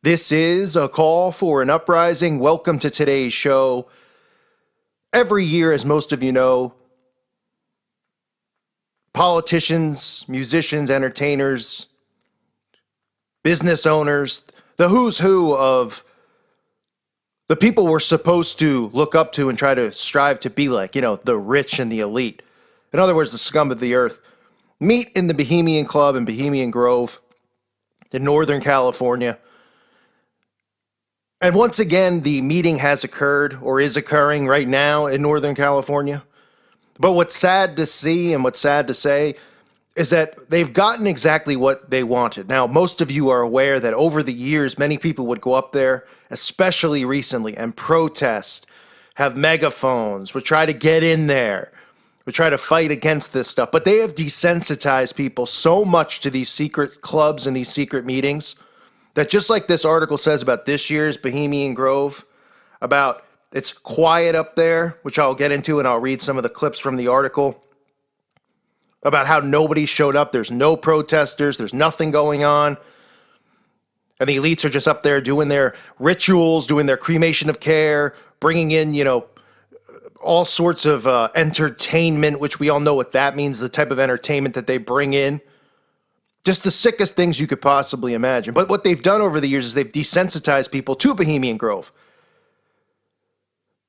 This is a call for an uprising. Welcome to today's show. Every year, as most of you know, politicians, musicians, entertainers, business owners, the who's who of the people we're supposed to look up to and try to strive to be like, the rich and the elite. In other words, the scum of the earth, meet in the Bohemian Club in Bohemian Grove in Northern California. And once again, the meeting has occurred or is occurring right now in Northern California. But what's sad to see and what's sad to say is that they've gotten exactly what they wanted. Now, most of you are aware that over the years, many people would go up there, especially recently, and protest, have megaphones, would try to get in there, would try to fight against this stuff. But they have desensitized people so much to these secret clubs and these secret meetings that just like this article says about this year's Bohemian Grove, about it's quiet up there, which I'll get into and I'll read some of the clips from the article, about how nobody showed up, there's no protesters, there's nothing going on, and the elites are just up there doing their rituals, doing their cremation of care, bringing in, all sorts of entertainment, which we all know what that means, the type of entertainment that they bring in. Just the sickest things you could possibly imagine. But what they've done over the years is they've desensitized people to Bohemian Grove.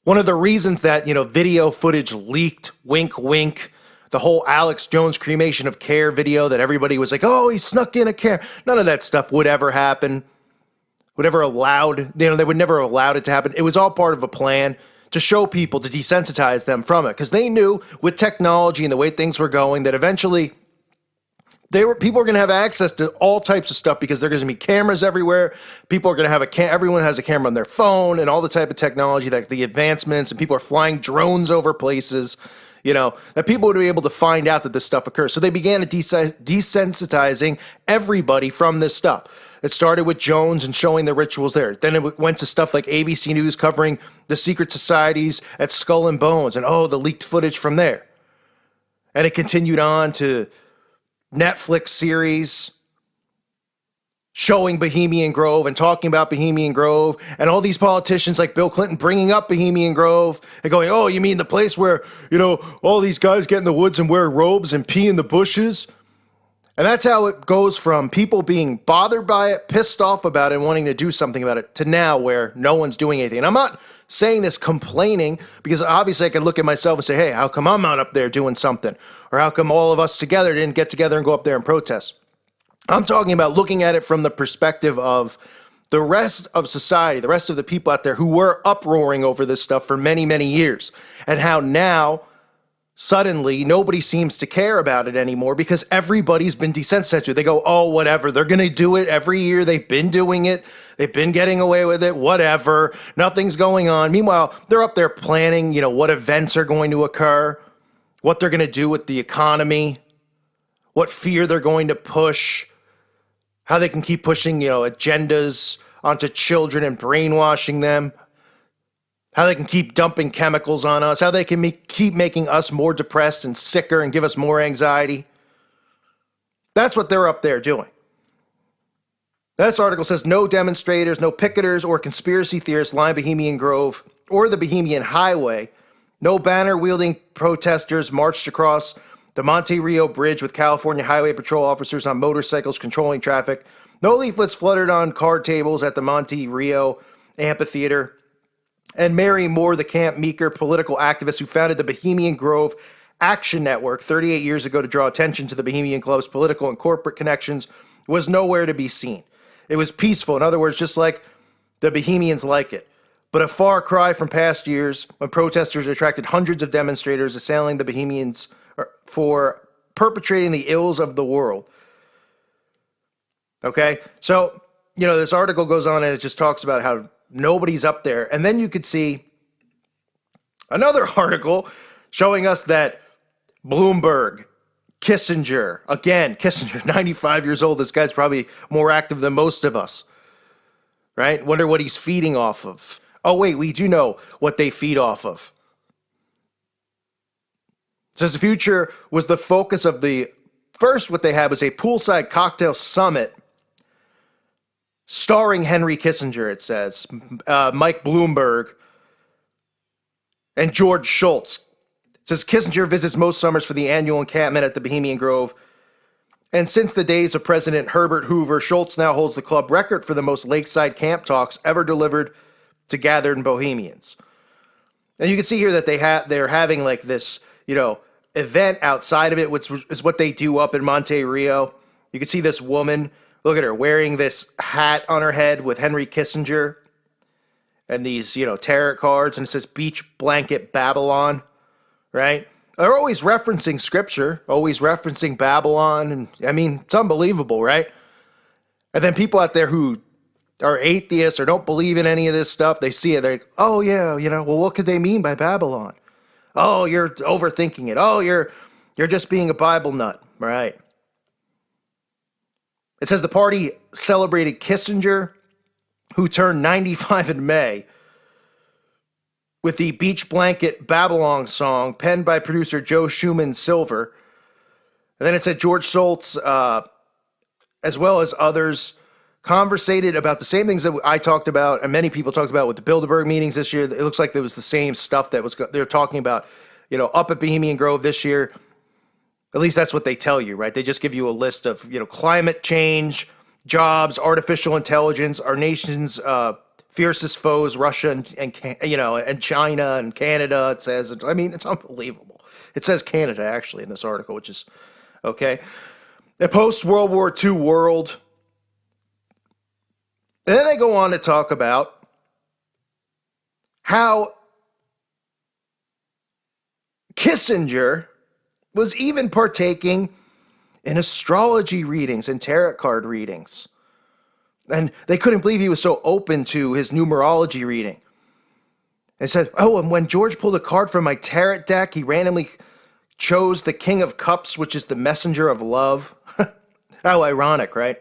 One of the reasons that, video footage leaked, wink, wink, the whole Alex Jones cremation of care video that everybody was like, oh, he snuck in a care. None of that stuff would ever happen, would ever allowed, they would never have allowed it to happen. It was all part of a plan to show people, to desensitize them from it. Because they knew with technology and the way things were going that eventually people are going to have access to all types of stuff because there's going to be cameras everywhere. People are going to have everyone has a camera on their phone and all the type of technology, like the advancements, and people are flying drones over places, that people would be able to find out that this stuff occurs. So they began desensitizing everybody from this stuff. It started with Jones and showing the rituals there. Then it went to stuff like ABC News covering the secret societies at Skull and Bones and, the leaked footage from there. And it continued on to Netflix series showing Bohemian Grove and talking about Bohemian Grove, and all these politicians like Bill Clinton bringing up Bohemian Grove and going, oh, you mean the place where, all these guys get in the woods and wear robes and pee in the bushes? And that's how it goes from people being bothered by it, pissed off about it, and wanting to do something about it, to now where no one's doing anything. And I'm not saying this complaining, because obviously I could look at myself and say, hey, how come I'm not up there doing something? Or how come all of us together didn't get together and go up there and protest? I'm talking about looking at it from the perspective of the rest of society, the rest of the people out there who were uproaring over this stuff for many, many years, and how now suddenly nobody seems to care about it anymore because everybody's been desensitized to it. They go, oh, whatever, they're going to do it every year. They've been doing it. They've been getting away with it, whatever. Nothing's going on. Meanwhile, they're up there planning, what events are going to occur, what they're going to do with the economy, what fear they're going to push, how they can keep pushing, agendas onto children and brainwashing them, how they can keep dumping chemicals on us, how they can keep making us more depressed and sicker and give us more anxiety. That's what they're up there doing. This article says no demonstrators, no picketers or conspiracy theorists line Bohemian Grove or the Bohemian Highway. No banner-wielding protesters marched across the Monte Rio Bridge with California Highway Patrol officers on motorcycles controlling traffic. No leaflets fluttered on card tables at the Monte Rio Amphitheater. And Mary Moore, the Camp Meeker political activist who founded the Bohemian Grove Action Network 38 years ago to draw attention to the Bohemian Club's political and corporate connections, was nowhere to be seen. It was peaceful. In other words, just like the Bohemians like it. But a far cry from past years when protesters attracted hundreds of demonstrators assailing the Bohemians for perpetrating the ills of the world. Okay? So, this article goes on and it just talks about how nobody's up there. And then you could see another article showing us that Bloomberg, Kissinger, again, Kissinger, 95 years old. This guy's probably more active than most of us, right? Wonder what he's feeding off of. Oh, wait, we do know what they feed off of. It says the future was the focus of the first, what they had was a poolside cocktail summit starring Henry Kissinger, it says, Mike Bloomberg, and George Shultz. It says Kissinger visits most summers for the annual encampment at the Bohemian Grove. And since the days of President Herbert Hoover, Shultz now holds the club record for the most lakeside camp talks ever delivered to gathered Bohemians. And you can see here that they're having like this, event outside of it, which is what they do up in Monte Rio. You can see this woman, look at her, wearing this hat on her head with Henry Kissinger and these, tarot cards, and it says Beach Blanket Babylon, right? They're always referencing scripture, always referencing Babylon, and I mean, it's unbelievable, right? And then people out there who are atheists or don't believe in any of this stuff, they see it, they're like, oh yeah, well, what could they mean by Babylon? Oh, you're overthinking it. Oh, you're just being a Bible nut, right? It says the party celebrated Kissinger, who turned 95 in May, with the Beach Blanket Babylon song penned by producer Joe Schumann Silver. And then it said George Shultz, as well as others, conversated about the same things that I talked about and many people talked about with the Bilderberg meetings this year. It looks like there was the same stuff that they're talking about, up at Bohemian Grove this year. At least that's what they tell you, right? They just give you a list of, climate change, jobs, artificial intelligence, our nation's fiercest foes, Russia and China and Canada. It says, I mean, it's unbelievable. It says Canada actually in this article, which is okay. The post-World War II world. And then they go on to talk about how Kissinger was even partaking in astrology readings and tarot card readings. And they couldn't believe he was so open to his numerology reading. They said, oh, and when George pulled a card from my tarot deck, he randomly chose the King of Cups, which is the messenger of love. How ironic, right?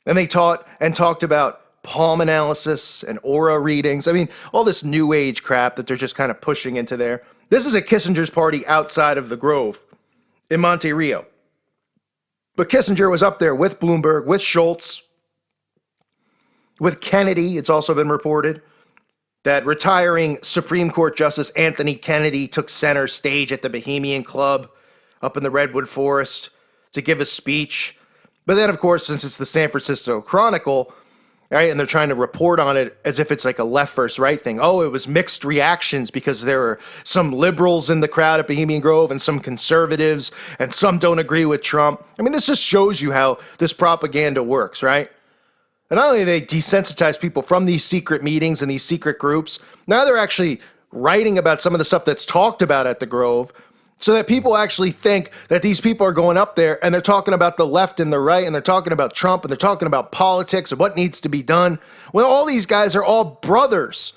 And they talked about palm analysis and aura readings. I mean, all this new age crap that they're just kind of pushing into there. This is at Kissinger's party outside of the Grove in Monte Rio. But Kissinger was up there with Bloomberg, with Shultz, with Kennedy. It's also been reported that retiring Supreme Court Justice Anthony Kennedy took center stage at the Bohemian Club up in the Redwood Forest to give a speech. But then, of course, since it's the San Francisco Chronicle, right, and they're trying to report on it as if it's like a left versus right thing. Oh, it was mixed reactions because there were some liberals in the crowd at Bohemian Grove and some conservatives, and some don't agree with Trump. I mean, this just shows you how this propaganda works, right? And not only do they desensitize people from these secret meetings and these secret groups, now they're actually writing about some of the stuff that's talked about at the Grove, so that people actually think that these people are going up there and they're talking about the left and the right, and they're talking about Trump, and they're talking about politics and what needs to be done. Well, all these guys are all brothers.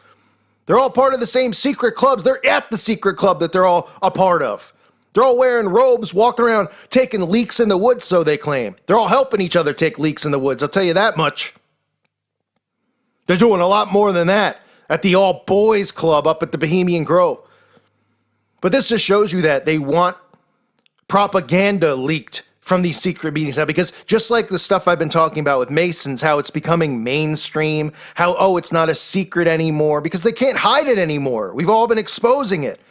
They're all part of the same secret clubs. They're at the secret club that they're all a part of. They're all wearing robes, walking around, taking leaks in the woods, so they claim. They're all helping each other take leaks in the woods, I'll tell you that much. They're doing a lot more than that at the all-boys club up at the Bohemian Grove. But this just shows you that they want propaganda leaked from these secret meetings now, because just like the stuff I've been talking about with Masons, how it's becoming mainstream, how, oh, it's not a secret anymore, because they can't hide it anymore. We've all been exposing it.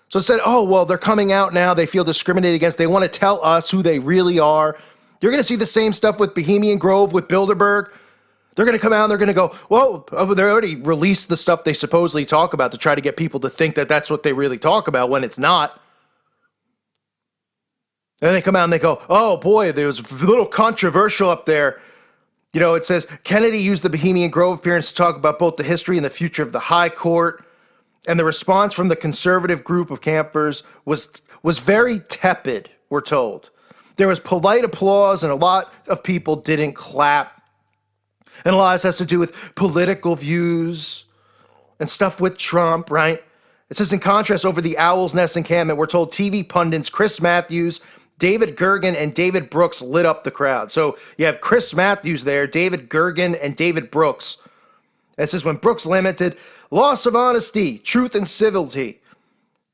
So it said, oh, well, they're coming out now. They feel discriminated against. They want to tell us who they really are. You're going to see the same stuff with Bohemian Grove, with Bilderberg. They're going to come out and they're going to go, whoa, they already released the stuff they supposedly talk about to try to get people to think that that's what they really talk about when it's not. And they come out and they go, oh boy, there was a little controversial up there. It says Kennedy used the Bohemian Grove appearance to talk about both the history and the future of the High Court. And the response from the conservative group of campers was very tepid, we're told. There was polite applause and a lot of people didn't clap. And a lot of this has to do with political views and stuff with Trump, right? It says, in contrast, over the Owl's Nest encampment, we're told TV pundits Chris Matthews, David Gergen, and David Brooks lit up the crowd. So you have Chris Matthews there, David Gergen, and David Brooks. And it says, when Brooks lamented loss of honesty, truth, and civility,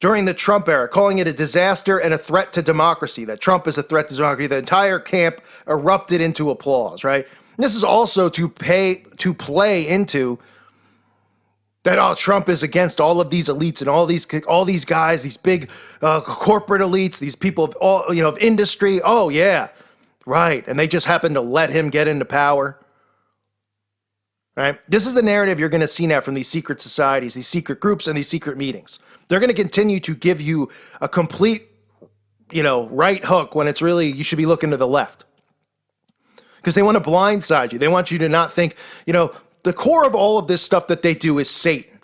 during the Trump era, calling it a disaster and a threat to democracy, that Trump is a threat to democracy. The entire camp erupted into applause, right? And this is also to play into that, oh, Trump is against all of these elites and all these guys, these big corporate elites, these people of all, of industry. Oh yeah, right. And they just happen to let him get into power. Right? This is the narrative you're going to see now from these secret societies, these secret groups, and these secret meetings. They're going to continue to give you a complete, right hook when it's really, you should be looking to the left. Because they want to blindside you. They want you to not think, the core of all of this stuff that they do is Satan.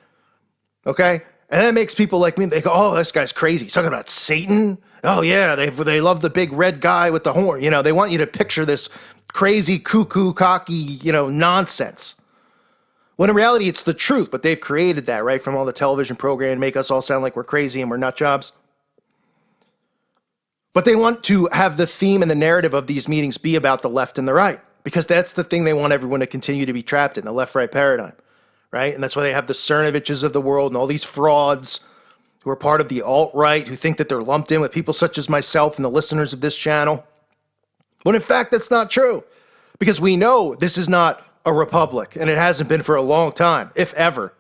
Okay? And that makes people like me, they go, oh, this guy's crazy. He's talking about Satan? Oh, yeah, they love the big red guy with the horn. They want you to picture this crazy, cuckoo, cocky, nonsense. When in reality, it's the truth, but they've created that, right? From all the television programming, make us all sound like we're crazy and we're nut jobs. But they want to have the theme and the narrative of these meetings be about the left and the right, because that's the thing they want everyone to continue to be trapped in, the left-right paradigm, right? And that's why they have the Cernoviches of the world and all these frauds who are part of the alt-right, who think that they're lumped in with people such as myself and the listeners of this channel. When in fact, that's not true, because we know this is not a republic, and it hasn't been for a long time, if ever.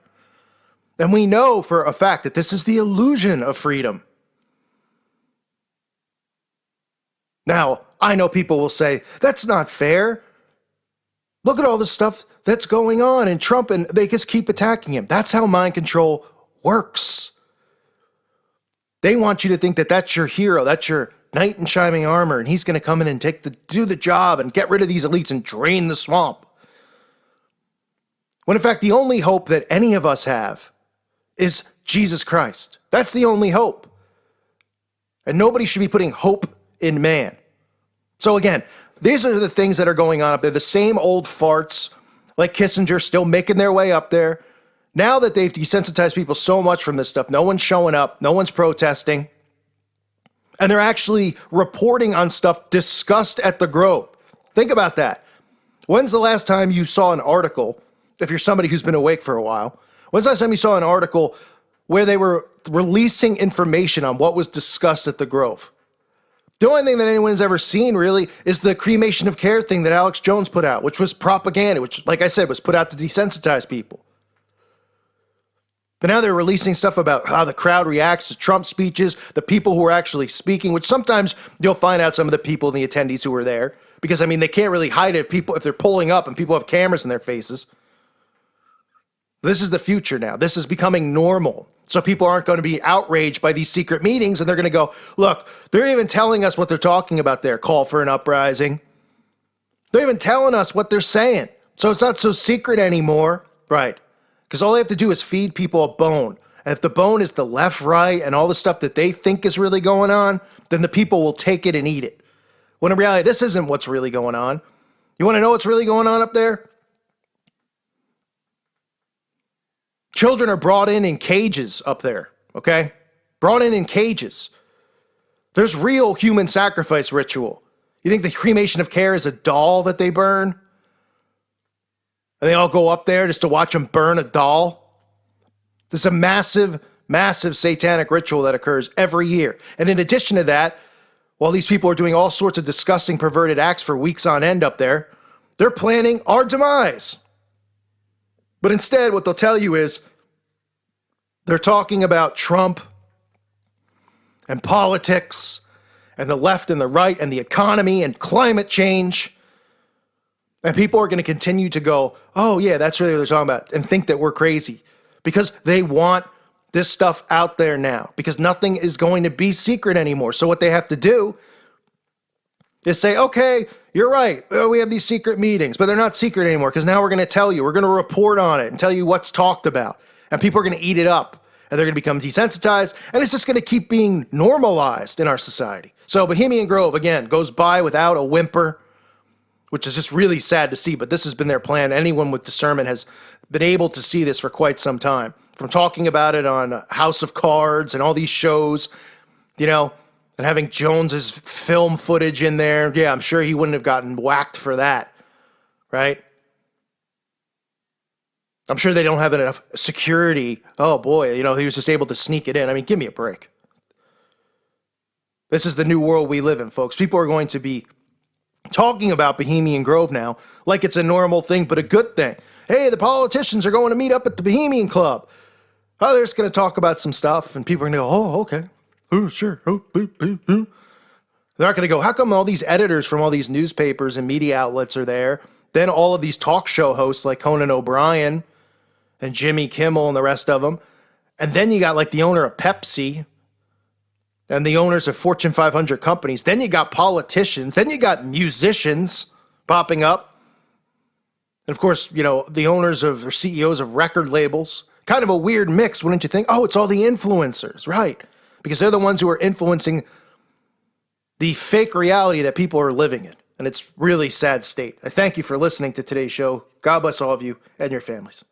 And we know for a fact that this is the illusion of freedom. Now, I know people will say, that's not fair. Look at all the stuff that's going on in Trump, and they just keep attacking him. That's how mind control works. They want you to think that that's your hero, that's your knight in shining armor, and he's going to come in and do the job and get rid of these elites and drain the swamp. When in fact, the only hope that any of us have is Jesus Christ. That's the only hope. And nobody should be putting hope in man. So again, these are the things that are going on up there. The same old farts like Kissinger still making their way up there. Now that they've desensitized people so much from this stuff, no one's showing up, no one's protesting. And they're actually reporting on stuff discussed at the Grove. Think about that. When's the last time you saw an article, if you're somebody who's been awake for a while, when's the last time you saw an article where they were releasing information on what was discussed at the Grove? The only thing that anyone's ever seen, really, is the cremation of care thing that Alex Jones put out, which was propaganda, which, like I said, was put out to desensitize people. But now they're releasing stuff about how the crowd reacts to Trump speeches, the people who are actually speaking, which sometimes you'll find out some of the people and the attendees who were there. Because, I mean, they can't really hide it if they're pulling up and people have cameras in their faces. This is the future now. This is becoming normal. So people aren't going to be outraged by these secret meetings, and they're going to go, look, they're even telling us what they're talking about there, call for an uprising. They're even telling us what they're saying. So it's not so secret anymore, right? Because all they have to do is feed people a bone. And if the bone is the left, right, and all the stuff that they think is really going on, then the people will take it and eat it. When in reality, this isn't what's really going on. You want to know what's really going on up there? Children are brought in cages up there, okay? Brought in cages. There's real human sacrifice ritual. You think the cremation of care is a doll that they burn? And they all go up there just to watch them burn a doll? This is a massive, massive satanic ritual that occurs every year. And in addition to that, while these people are doing all sorts of disgusting, perverted acts for weeks on end up there, they're planning our demise. But instead, what they'll tell you is they're talking about Trump and politics and the left and the right and the economy and climate change. And people are going to continue to go, oh, yeah, that's really what they're talking about, and think that we're crazy because they want this stuff out there now because nothing is going to be secret anymore. So what they have to do is say, okay, you're right. We have these secret meetings, but they're not secret anymore because now we're going to tell you. We're going to report on it and tell you what's talked about. And people are going to eat it up and they're going to become desensitized. And it's just going to keep being normalized in our society. So Bohemian Grove, again, goes by without a whimper, which is just really sad to see. But this has been their plan. Anyone with discernment has been able to see this for quite some time. From talking about it on House of Cards and all these shows, and having Jones's film footage in there. Yeah, I'm sure he wouldn't have gotten whacked for that, right? I'm sure they don't have enough security. Oh boy, he was just able to sneak it in. I mean, give me a break. This is the new world we live in, folks. People are going to be talking about Bohemian Grove now like it's a normal thing, but a good thing. Hey, the politicians are going to meet up at the Bohemian Club. Oh, they're just going to talk about some stuff, and people are going to go, oh, okay. Oh, sure. Oh, they're not going to go, how come all these editors from all these newspapers and media outlets are there? Then all of these talk show hosts like Conan O'Brien and Jimmy Kimmel and the rest of them. And then you got like the owner of Pepsi and the owners of Fortune 500 companies. Then you got politicians. Then you got musicians popping up. And of course, the owners of or CEOs of record labels. Kind of a weird mix, wouldn't you think? Oh, it's all the influencers, right? Because they're the ones who are influencing the fake reality that people are living in. And it's really sad state. I thank you for listening to today's show. God bless all of you and your families.